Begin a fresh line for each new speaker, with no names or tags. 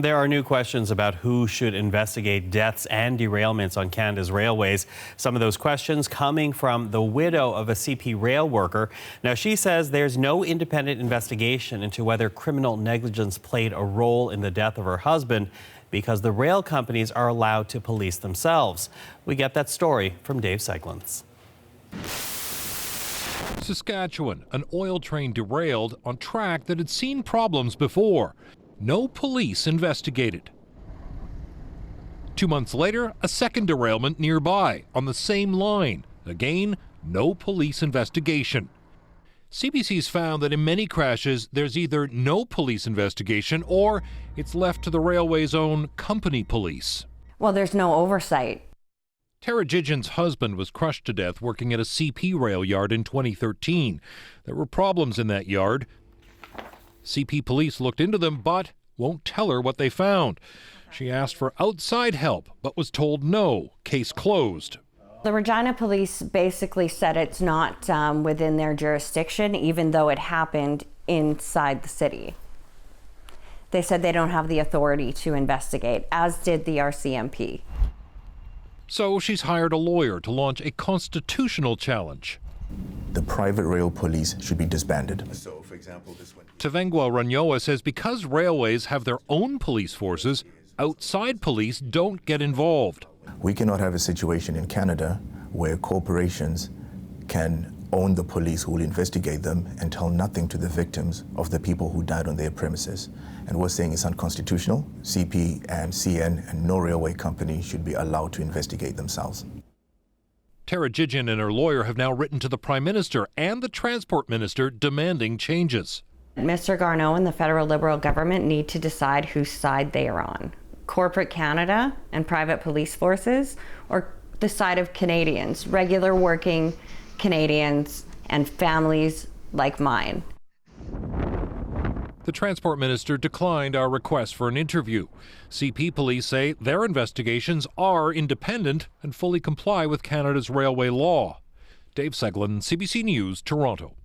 There are new questions about who should investigate deaths and derailments on Canada's railways. Some of those questions coming from the widow of a CP rail worker. Now, she says there's no independent investigation into whether criminal negligence played a role in the death of her husband because the rail companies are allowed to police themselves. We get that story from Dave Seglins.
Saskatchewan, an oil train derailed on track that had seen problems before. No police investigated. 2 months later, a second derailment nearby on the same line. Again, no police investigation. CBC's found that in many crashes, there's either no police investigation or it's left to the railway's own company police.
Well, there's no oversight.
Tara Gigin's husband was crushed to death working at a CP rail yard in 2013. There were problems in that yard. CP police looked into them, but won't tell her what they found. She asked for outside help, but was told no. Case closed.
The Regina police basically said it's not within their jurisdiction, even though it happened inside the city. They said they don't have the authority to investigate, as did the RCMP.
So she's hired a lawyer to launch a constitutional challenge.
The private rail police should be disbanded.
So, for example, this one.
Tavengwa Ranyoa says because railways have their own police forces, outside police don't get involved.
We cannot have a situation in Canada where corporations can own the police who will investigate them and tell nothing to the victims of the people who died on their premises. And we're saying it's unconstitutional. CP and CN and no railway company should be allowed to investigate themselves.
Tara Gigin and her lawyer have now written to the Prime Minister and the Transport Minister demanding changes.
Mr. Garneau and the federal Liberal government need to decide whose side they are on. Corporate Canada and private police forces, or the side of Canadians, regular working Canadians and families like mine.
The Transport Minister declined our request for an interview. CP police say their investigations are independent and fully comply with Canada's railway law. Dave Seglin, CBC News, Toronto.